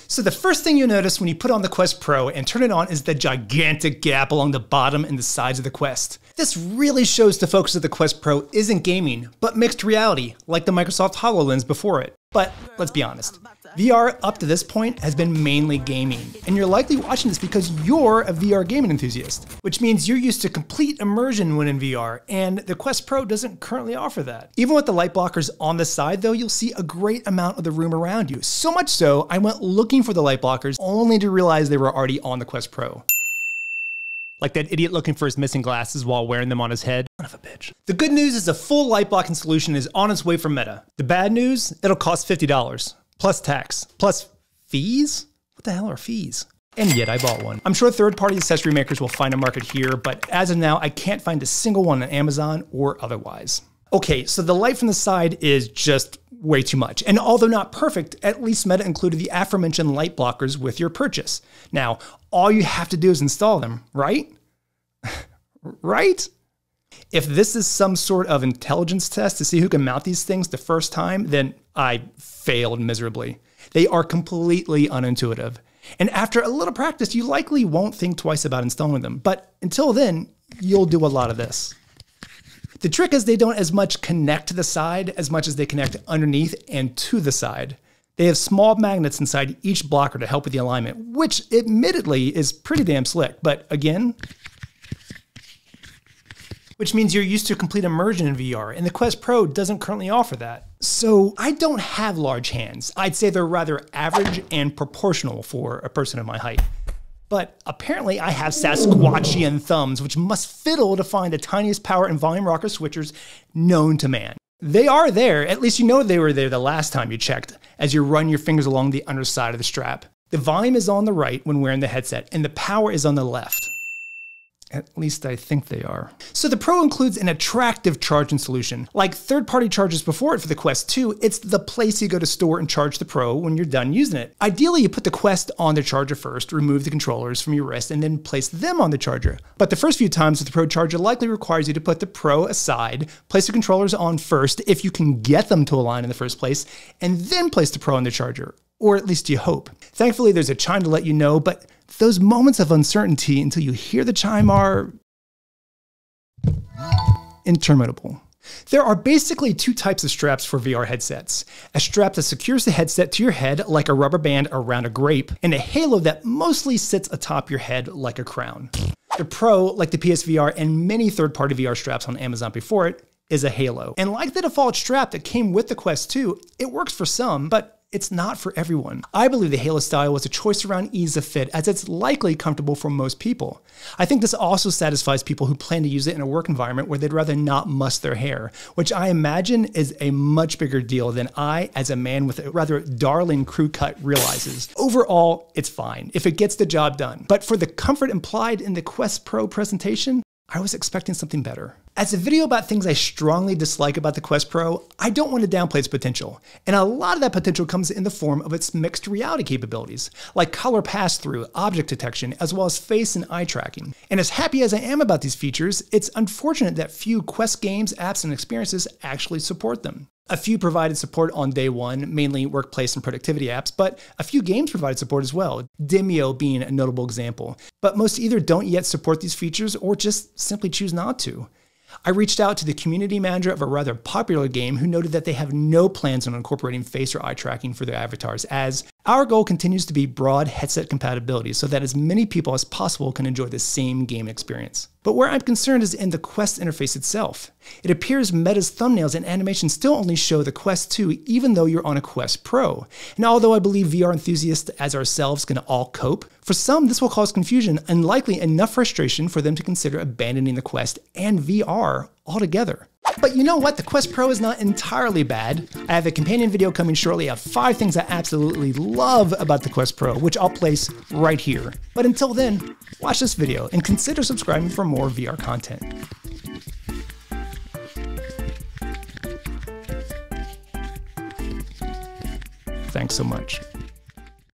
So the first thing you notice when you put on the Quest Pro and turn it on is the gigantic gap along the bottom and the sides of the Quest. This really shows the focus of the Quest Pro isn't gaming, but mixed reality, like the Microsoft HoloLens before it. But let's be honest, VR up to this point has been mainly gaming, and you're likely watching this because you're a VR gaming enthusiast, which means you're used to complete immersion when in VR, and the Quest Pro doesn't currently offer that. Even with the light blockers on the side though, you'll see a great amount of the room around you. So much so, I went looking for the light blockers only to realize they were already on the Quest Pro. Like that idiot looking for his missing glasses while wearing them on his head. Son of a bitch. The good news is a full light blocking solution is on its way from Meta. The bad news, it'll cost $50, plus tax, plus fees? What the hell are fees? And yet I bought one. I'm sure third-party accessory makers will find a market here, but as of now, I can't find a single one on Amazon or otherwise. Okay, so the light from the side is just way too much. And although not perfect, at least Meta included the aforementioned light blockers with your purchase. Now, all you have to do is install them, right? Right? If this is some sort of intelligence test to see who can mount these things the first time, then I failed miserably. They are completely unintuitive. And after a little practice, you likely won't think twice about installing them. But until then, you'll do a lot of this. The trick is they don't as much connect to the side as much as they connect underneath and to the side. They have small magnets inside each blocker to help with the alignment, which admittedly is pretty damn slick. But again, which means you're used to complete immersion in VR, and the Quest Pro doesn't currently offer that. So I don't have large hands. I'd say they're rather average and proportional for a person of my height. But apparently I have Sasquatchian thumbs, which must fiddle to find the tiniest power and volume rocker switchers known to man. They are there, at least you know they were there the last time you checked, as you run your fingers along the underside of the strap. The volume is on the right when wearing the headset, and the power is on the left. At least I think they are. So the Pro includes an attractive charging solution. Like third-party chargers before it for the Quest 2, it's the place you go to store and charge the Pro when you're done using it. Ideally, you put the Quest on the charger first, remove the controllers from your wrist, and then place them on the charger. But the first few times with the Pro charger likely requires you to put the Pro aside, place the controllers on first, if you can get them to align in the first place, and then place the Pro on the charger. Or at least you hope. Thankfully, there's a chime to let you know, but those moments of uncertainty until you hear the chime are interminable. There are basically two types of straps for VR headsets. A strap that secures the headset to your head like a rubber band around a grape, and a halo that mostly sits atop your head like a crown. The Pro, like the PSVR and many third-party VR straps on Amazon before it, is a halo. And like the default strap that came with the Quest 2, it works for some, but it's not for everyone. I believe the Halo style was a choice around ease of fit, as it's likely comfortable for most people. I think this also satisfies people who plan to use it in a work environment where they'd rather not muss their hair, which I imagine is a much bigger deal than I, as a man with a rather darling crew cut, realizes. Overall, it's fine if it gets the job done. But for the comfort implied in the Quest Pro presentation, I was expecting something better. As a video about things I strongly dislike about the Quest Pro, I don't want to downplay its potential. And a lot of that potential comes in the form of its mixed reality capabilities, like color pass-through, object detection, as well as face and eye tracking. And as happy as I am about these features, it's unfortunate that few Quest games, apps, and experiences actually support them. A few provided support on day one, mainly workplace and productivity apps, but a few games provided support as well, Demeo being a notable example. But most either don't yet support these features or just simply choose not to. I reached out to the community manager of a rather popular game who noted that they have no plans on incorporating face or eye tracking for their avatars, as our goal continues to be broad headset compatibility so that as many people as possible can enjoy the same game experience. But where I'm concerned is in the Quest interface itself. It appears Meta's thumbnails and animations still only show the Quest 2 even though you're on a Quest Pro. And although I believe VR enthusiasts as ourselves can all cope, for some this will cause confusion and likely enough frustration for them to consider abandoning the Quest and VR altogether. But you know what? The Quest Pro is not entirely bad. I have a companion video coming shortly of 5 things I absolutely love about the Quest Pro, which I'll place right here. But until then, watch this video and consider subscribing for more VR content. Thanks so much.